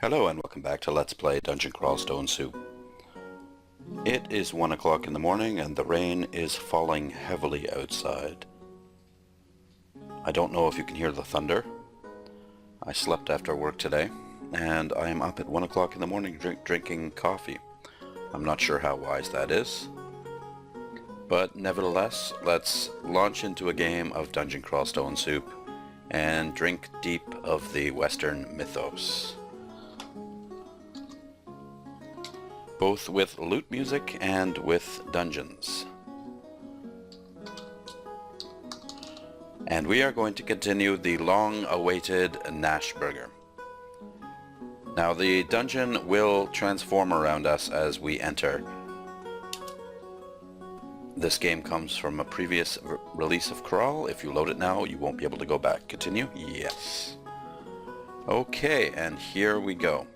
Hello and welcome back to Let's Play Dungeon Crawl Stone Soup. It is 1 o'clock in the morning and the rain is falling heavily outside. I don't know if you can hear the thunder. I slept after work today and I am up at 1 o'clock in the morning drinking coffee. I'm not sure how wise that is. But nevertheless, let's launch into a game of Dungeon Crawl Stone Soup and drink deep of the Western mythos. Both with loot music and with dungeons. And we are going to continue the long-awaited Gnashburger. Now the dungeon will transform around us as we enter. This game comes from a previous release of Crawl. If you load it now, you won't be able to go back. Continue? Yes. Okay, and here we go.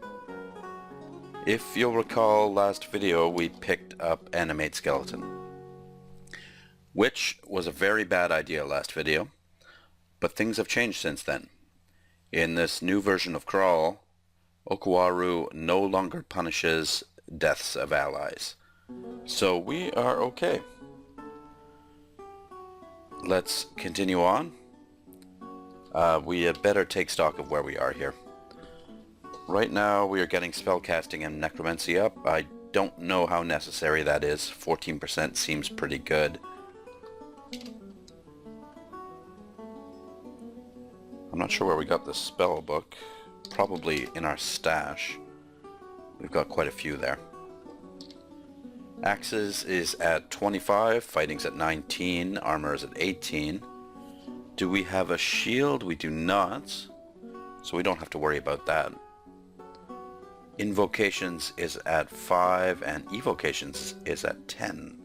If you'll recall last video, we picked up Animate Skeleton, which was a very bad idea last video, but things have changed since then. In this new version of Crawl, Okawaru no longer punishes deaths of allies, so we are okay. Let's continue on. We had better take stock of where we are here. Right now we are getting spellcasting and necromancy up. I don't know how necessary that is. 14% seems pretty good. I'm not sure where we got this spell book. Probably in our stash. We've got quite a few there. Axes is at 25, fighting's at 19, armor is at 18. Do we have a shield? We do not. So we don't have to worry about that. Invocations is at 5 and evocations is at 10.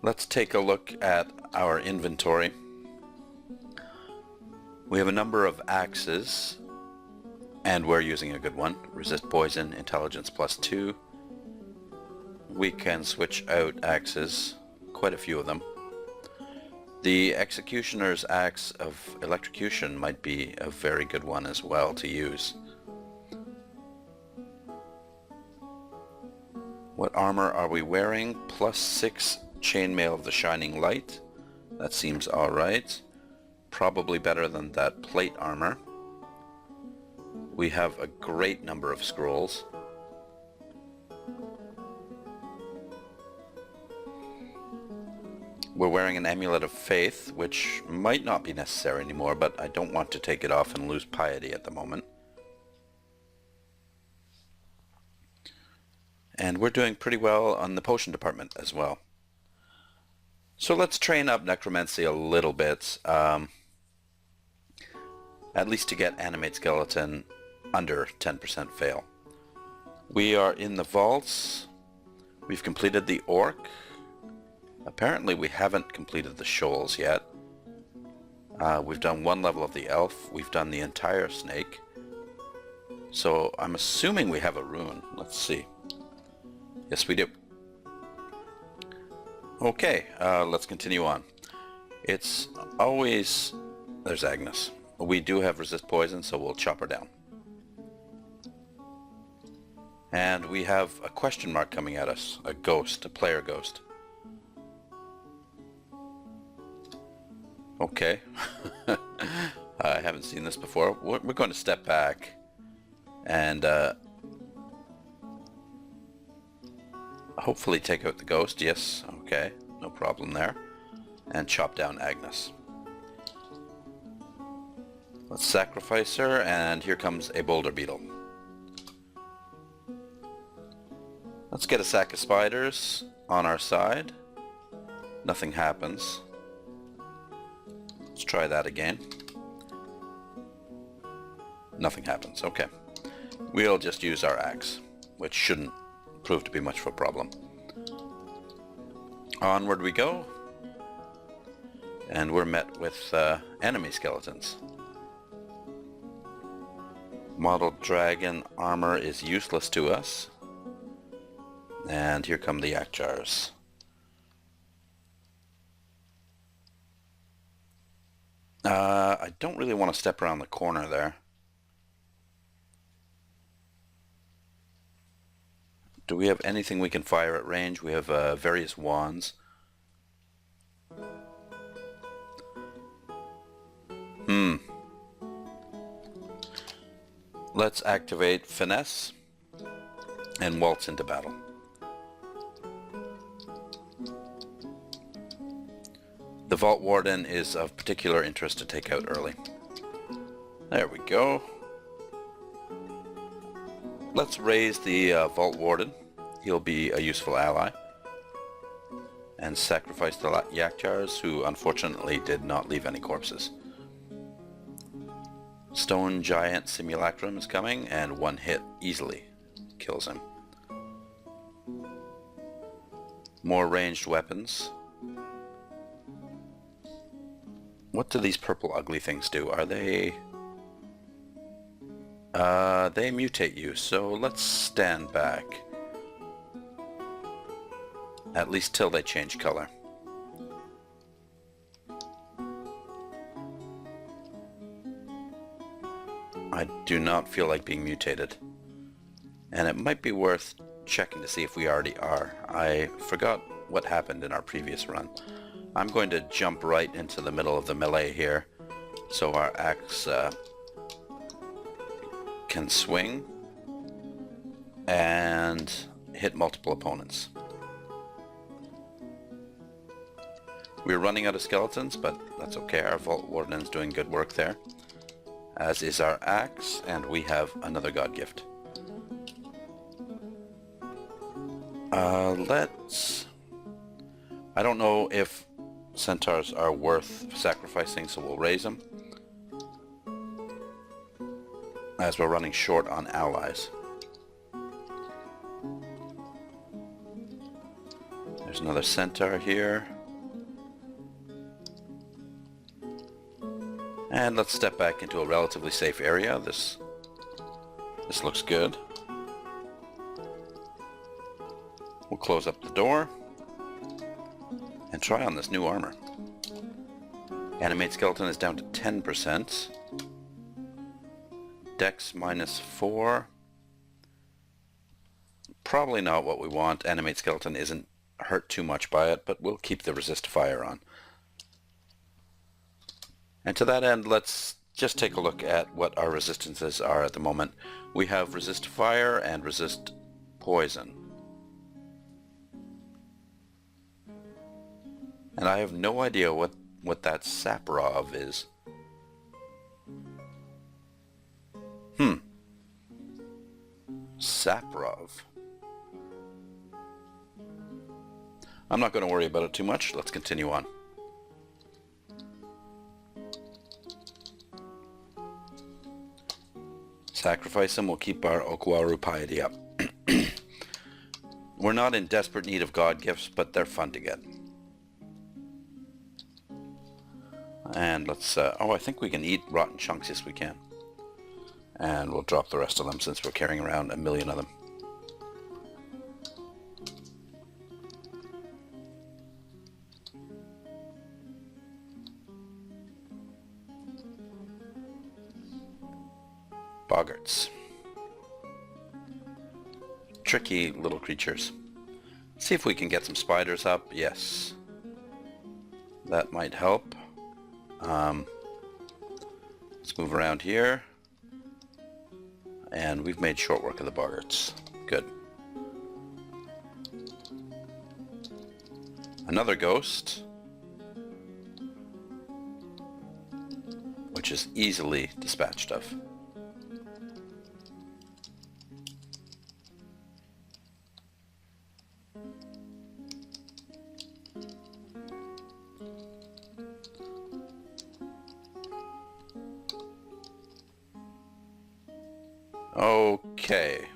Let's take a look at our inventory. We have a number of axes and we're using a good one. Resist poison, intelligence +2. We can switch out axes, quite a few of them. The Executioner's Axe of Electrocution might be a very good one as well to use. What armor are we wearing? +6 Chainmail of the Shining Light. That seems alright. Probably better than that plate armor. We have a great number of scrolls. We're wearing an Amulet of Faith, which might not be necessary anymore, but I don't want to take it off and lose piety at the moment. And we're doing pretty well on the potion department as well. So let's train up necromancy a little bit, at least to get Animate Skeleton under 10% fail. We are in the vaults. We've completed the Orc. Apparently we haven't completed the shoals yet. We've done one level of the elf. We've done the entire snake. So I'm assuming we have a rune. Let's see. Yes, we do. Okay, let's continue on. It's always... There's Agnes. We do have resist poison, so we'll chop her down. And we have a question mark coming at us. A ghost, a player ghost. Okay. I haven't seen this before. We're going to step back and hopefully take out the ghost. Yes, okay, no problem there. And chop down Agnes. Let's sacrifice her, and here comes a boulder beetle. Let's get a sack of spiders on our side. Nothing happens. Let's try that again. Nothing happens. Okay. We'll just use our axe, which shouldn't prove to be much of a problem. Onward we go. And we're met with enemy skeletons. Modeled dragon armor is useless to us. And here come the yak jars. I don't really want to step around the corner there. Do we have anything we can fire at range? We have various wands. Let's activate Finesse and waltz into battle. The Vault Warden is of particular interest to take out early. There we go. Let's raise the Vault Warden. He'll be a useful ally. And sacrifice the Yakjars, who unfortunately did not leave any corpses. Stone Giant Simulacrum is coming, and one hit easily kills him. More ranged weapons. What do these purple ugly things do? Are they... they mutate you, so let's stand back. At least till they change color. I do not feel like being mutated. And it might be worth checking to see if we already are. I forgot what happened in our previous run. I'm going to jump right into the middle of the melee here, so our axe can swing and hit multiple opponents. We're running out of skeletons, but that's okay. Our Vault Warden's doing good work there, as is our axe, and we have another god gift. I don't know if centaurs are worth sacrificing, so we'll raise them, as we're running short on allies. There's another centaur here. And let's step back into a relatively safe area. This looks good. We'll close up the door and try on this new armor. Animate skeleton is down to 10%. Dex -4. Probably not what we want. Animate skeleton isn't hurt too much by it, but we'll keep the resist fire on. And to that end, let's just take a look at what our resistances are at the moment. We have resist fire and resist poison. And I have no idea what that Saprov is. Saprov. I'm not going to worry about it too much. Let's continue on. Sacrifice him, we'll keep our Okwaru piety up. We're not in desperate need of god gifts, but they're fun to get. And let's, oh, I think we can eat rotten chunks. Yes, we can. And we'll drop the rest of them since we're carrying around a million of them. Boggarts. Tricky little creatures. See if we can get some spiders up. Yes. That might help. Let's move around here. And we've made short work of the boggarts. Good. Another ghost, which is easily dispatched of. Okay,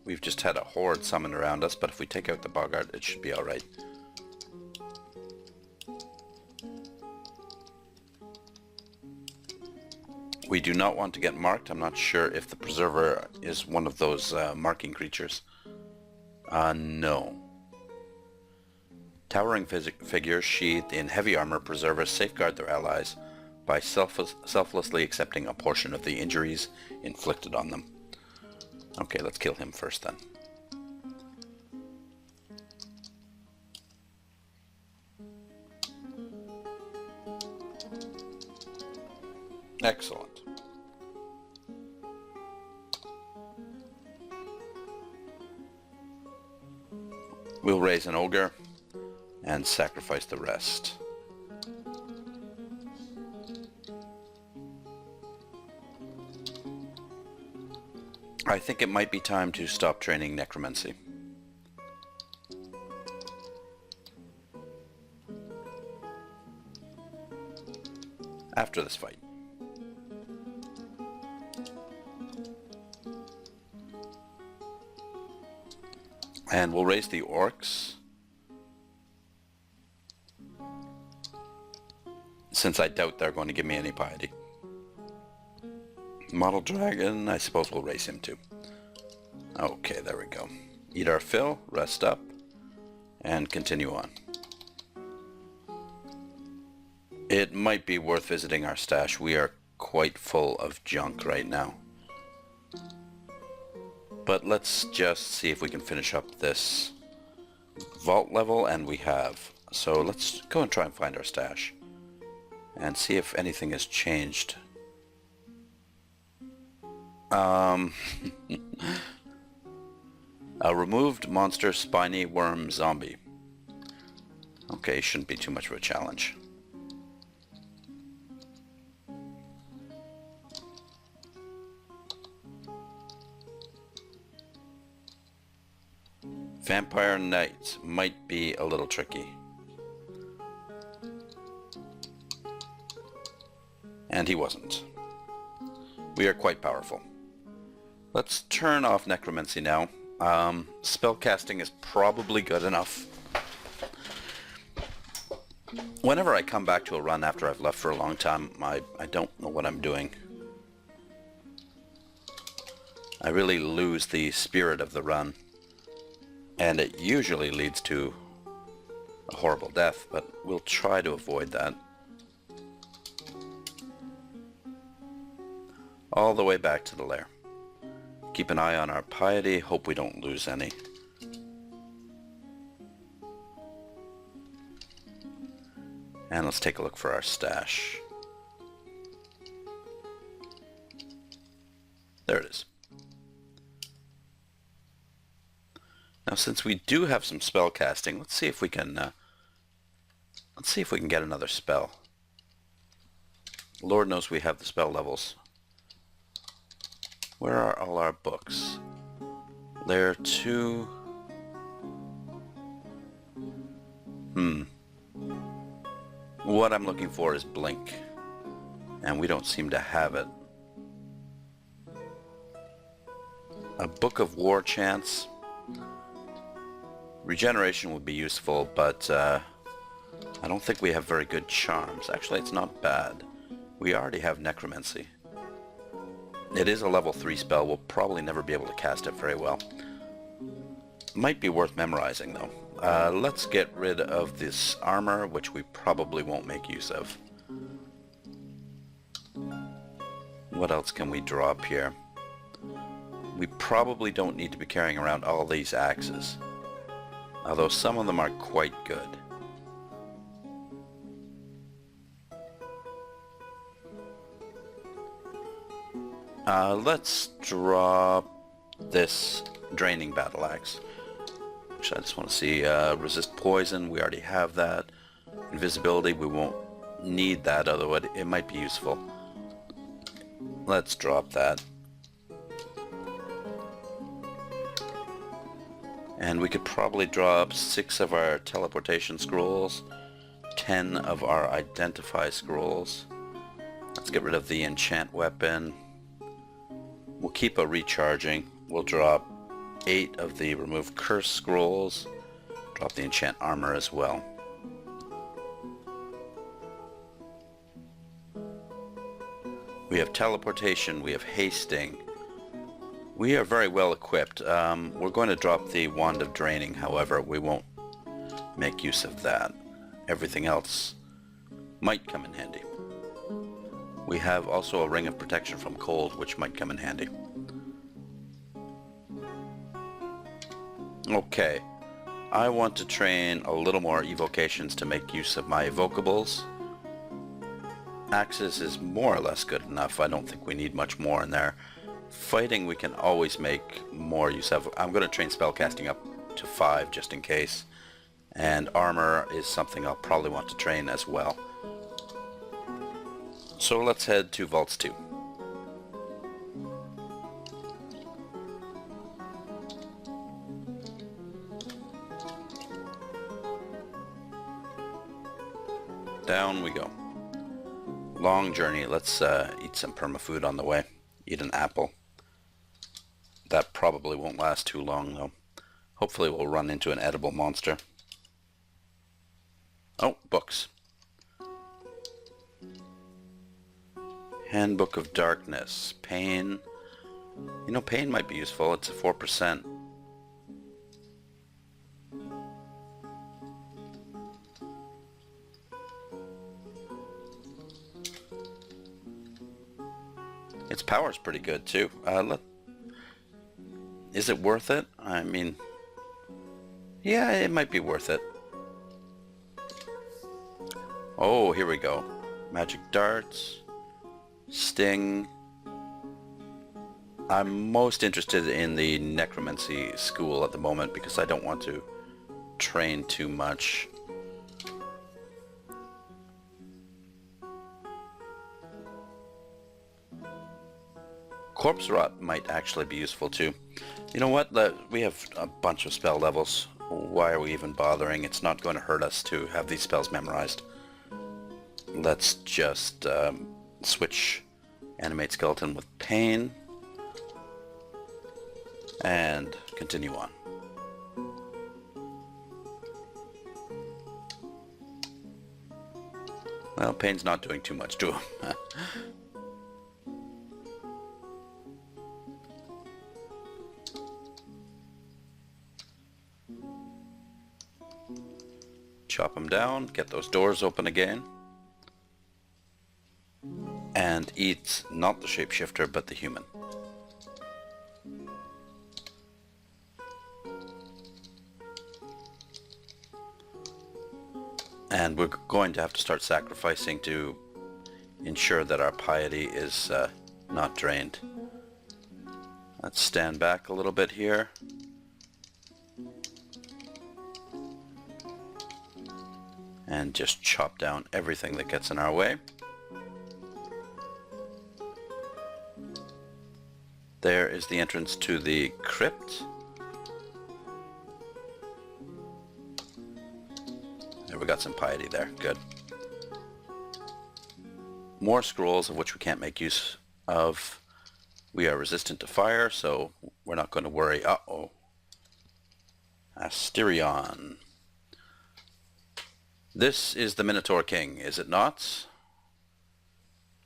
we've just had a horde summoned around us, but if we take out the boggart, it should be alright. We do not want to get marked. I'm not sure if the Preserver is one of those marking creatures. No. Towering figures sheathed in heavy armor, Preservers safeguard their allies by selflessly accepting a portion of the injuries inflicted on them. Okay, let's kill him first then. Excellent. We'll raise an ogre and sacrifice the rest. I think it might be time to stop training necromancy. After this fight. And we'll raise the orcs, since I doubt they're going to give me any piety. Model dragon, I suppose we'll raise him too. Okay, there we go. Eat our fill, rest up, and continue on. It might be worth visiting our stash. We are quite full of junk right now. But let's just see if we can finish up this vault level, and we have. So let's go and try and find our stash and see if anything has changed. A removed monster spiny worm zombie. Okay, shouldn't be too much of a challenge. Vampire Knight might be a little tricky. And he wasn't. We are quite powerful. Let's turn off necromancy now. Spellcasting is probably good enough. Whenever I come back to a run after I've left for a long time, I don't know what I'm doing. I really lose the spirit of the run. And it usually leads to a horrible death, but we'll try to avoid that. All the way back to the lair. Keep an eye on our piety, hope we don't lose any. And let's take a look for our stash. There it is. Now, since we do have some spell casting, let's see if we can get another spell. Lord knows we have the spell levels. Where are all our books? Lair 2. What I'm looking for is Blink, and we don't seem to have it. A Book of War Chants. Regeneration would be useful, but I don't think we have very good charms. Actually, it's not bad. We already have necromancy. It is a level 3 spell. We'll probably never be able to cast it very well. Might be worth memorizing, though. Let's get rid of this armor, which we probably won't make use of. What else can we drop here? We probably don't need to be carrying around all these axes, although some of them are quite good. Let's drop this draining battle axe. Actually, I just want to see resist poison. We already have that. Invisibility, we won't need that, although it might be useful. Let's drop that. And we could probably drop 6 of our teleportation scrolls, 10 of our identify scrolls. Let's get rid of the enchant weapon. We'll keep a recharging. We'll drop 8 of the remove curse scrolls. Drop the enchant armor as well. We have teleportation, we have hasting. We are very well equipped. We're going to drop the wand of draining, however, we won't make use of that. Everything else might come in handy. We have also a ring of protection from cold, which might come in handy. Okay, I want to train a little more evocations to make use of my evocables. Axes is more or less good enough. I don't think we need much more in there. Fighting we can always make more use of. I'm going to train spellcasting up to 5 just in case. And armor is something I'll probably want to train as well. So let's head to Vaults 2. Down we go. Long journey. Let's eat some permafood on the way. Eat an apple. That probably won't last too long though. Hopefully we'll run into an edible monster. Oh, books. Handbook of Darkness. Pain. You know, pain might be useful. It's a 4%. Its power's pretty good too. Is it worth it? I mean, yeah, it might be worth it. Oh, here we go. Magic darts. Sting. I'm most interested in the necromancy school at the moment because I don't want to train too much. Corpse rot might actually be useful too. You know what? We have a bunch of spell levels. Why are we even bothering? It's not going to hurt us to have these spells memorized. Let's just switch Animate Skeleton with Pain and continue on. Well, Pain's not doing too much to him. Chop him down, get those doors open again. And eat not the shapeshifter, but the human. And we're going to have to start sacrificing to ensure that our piety is not drained. Let's stand back a little bit here. And just chop down everything that gets in our way. There is the entrance to the crypt. There, we got some piety there. Good. More scrolls of which we can't make use of. We are resistant to fire, so we're not going to worry. Uh-oh. Asterion. This is the Minotaur King, is it not?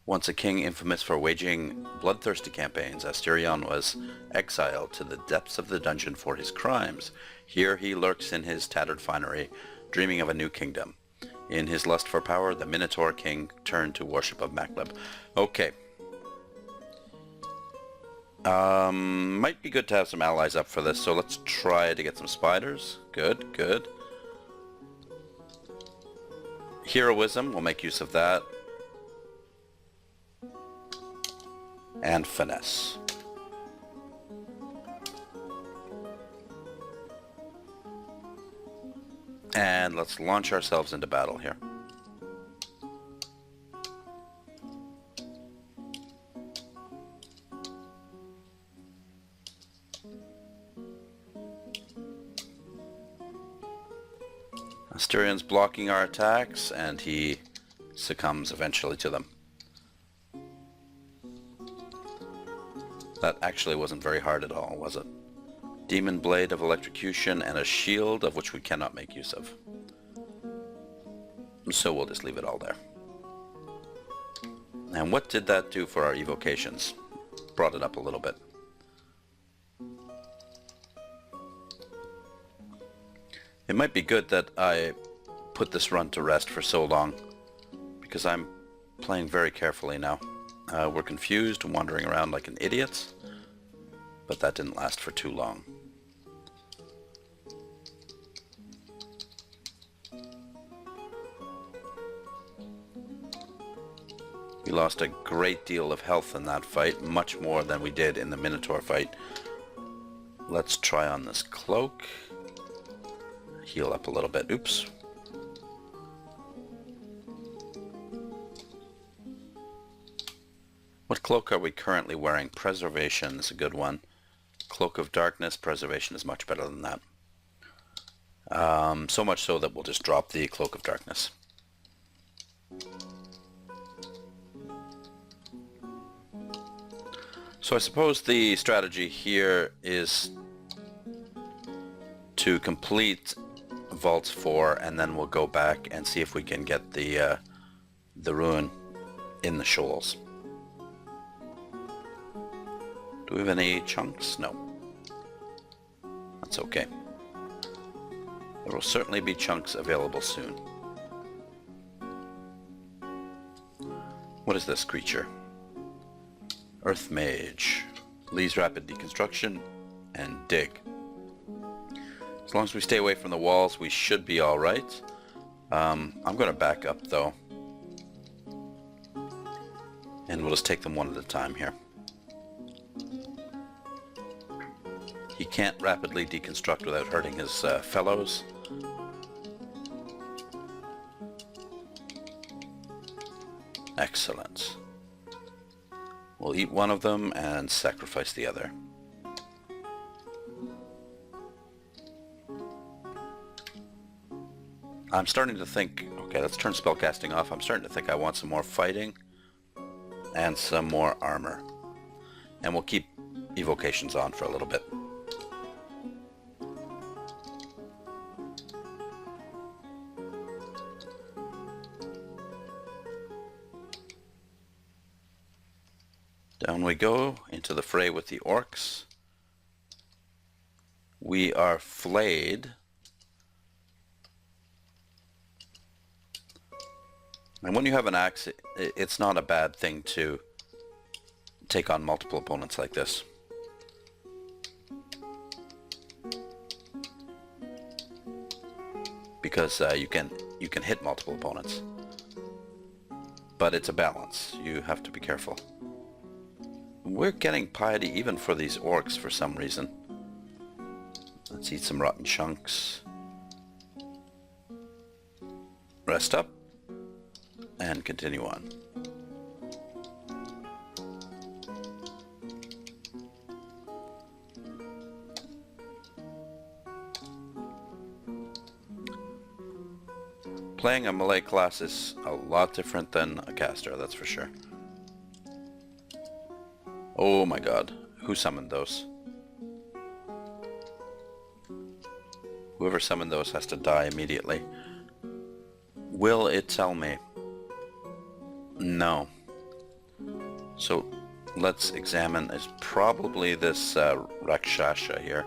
Once a king infamous for waging bloodthirsty campaigns, Asterion was exiled to the depths of the dungeon for his crimes. Here he lurks in his tattered finery, dreaming of a new kingdom. In his lust for power, the Minotaur King turned to worship of Macleb. Okay. Might be good to have some allies up for this, so let's try to get some spiders. Good, good. Heroism, we'll make use of that. And finesse. And let's launch ourselves into battle here. Asterion's blocking our attacks, and he succumbs eventually to them. That actually wasn't very hard at all, was it? Demon Blade of Electrocution and a shield of which we cannot make use of. So we'll just leave it all there. And what did that do for our evocations? Brought it up a little bit. It might be good that I put this run to rest for so long, because I'm playing very carefully now. were confused and wandering around like an idiot, but that didn't last for too long. We lost a great deal of health in that fight, much more than we did in the Minotaur fight. Let's try on this cloak. Heal up a little bit. Oops. What cloak are we currently wearing? Preservation is a good one. Cloak of Darkness, Preservation is much better than that. So much so that we'll just drop the Cloak of Darkness. So I suppose the strategy here is to complete Vaults 4, and then we'll go back and see if we can get the ruin in the shoals. Do we have any chunks? No. That's okay. There will certainly be chunks available soon. What is this creature? Earth Mage. Leaves rapid deconstruction and dig. As long as we stay away from the walls, we should be alright. I'm going to back up though. And we'll just take them one at a time here. He can't rapidly deconstruct without hurting his fellows. Excellent. We'll eat one of them and sacrifice the other. I'm starting to think, okay, let's turn spellcasting off. I'm starting to think I want some more fighting and some more armor. And we'll keep evocations on for a little bit. Down we go into the fray with the orcs. We are flayed. And when you have an axe, it's not a bad thing to take on multiple opponents like this. Because you can hit multiple opponents. But it's a balance. You have to be careful. We're getting piety even for these orcs for some reason. Let's eat some rotten chunks. Rest up. And continue on. Playing a melee class is a lot different than a caster, that's for sure. Oh my god, who summoned those? Whoever summoned those has to die immediately. Will it tell me? No. So let's examine. It's probably this Rakshasa here.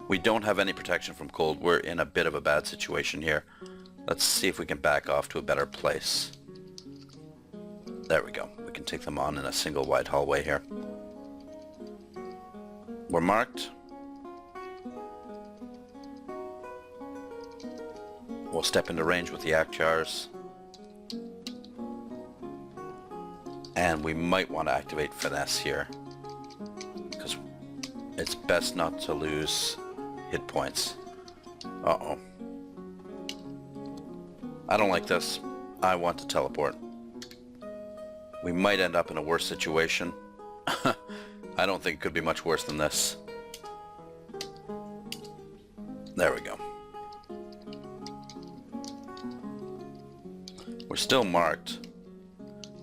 We don't have any protection from cold. We're in a bit of a bad situation here. Let's see if we can back off to a better place. There we go. We can take them on in a single wide hallway here. We're marked. We'll step into range with the Akjars. And we might want to activate Finesse here. Because it's best not to lose hit points. Uh-oh. I don't like this. I want to teleport. We might end up in a worse situation. I don't think it could be much worse than this. There we go. We're still marked,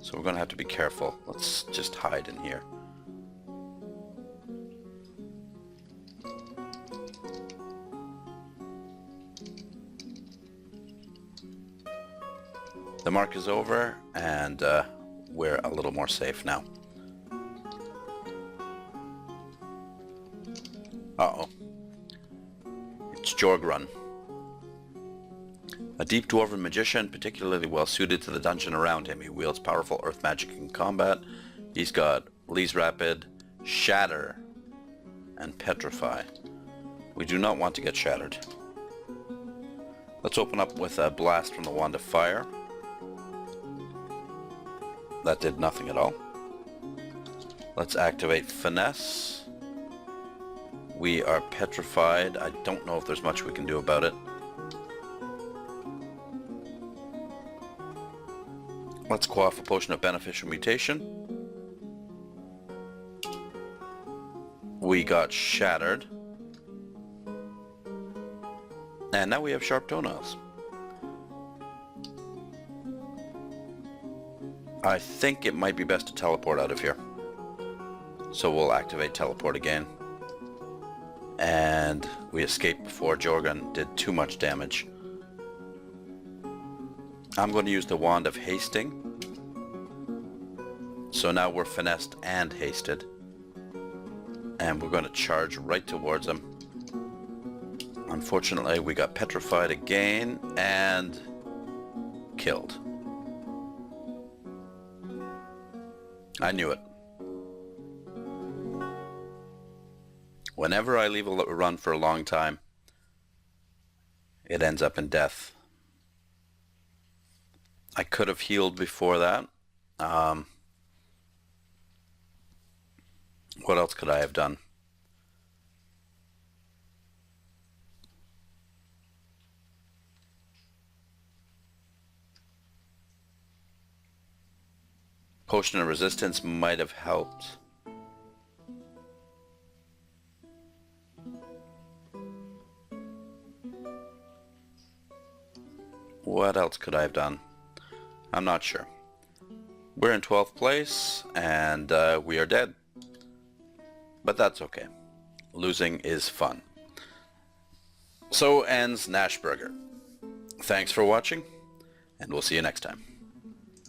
so we're going to have to be careful. Let's just hide in here. The mark is over, and we're a little more safe now. Uh-oh. It's Jorg Run. A deep dwarven magician, particularly well suited to the dungeon around him. He wields powerful earth magic in combat. He's got Lee's Rapid, Shatter, and Petrify. We do not want to get shattered. Let's open up with a blast from the Wand of Fire. That did nothing at all. Let's activate Finesse. We are petrified. I don't know if there's much we can do about it. Let's quaff a potion of beneficial mutation. We got shattered. And now we have sharp toenails. I think it might be best to teleport out of here. So we'll activate teleport again. And we escaped before Jorgen did too much damage. I'm going to use the Wand of Hasting. So now we're finessed and hasted. And we're going to charge right towards him. Unfortunately, we got petrified again and killed. I knew it. Whenever I leave a run for a long time, it ends up in death. I could have healed before that. What else could I have done? Potion of Resistance might have helped. What else could I have done? I'm not sure. We're in 12th place, and we are dead. But that's okay. Losing is fun. So ends Gnashburger. Thanks for watching, and we'll see you next time.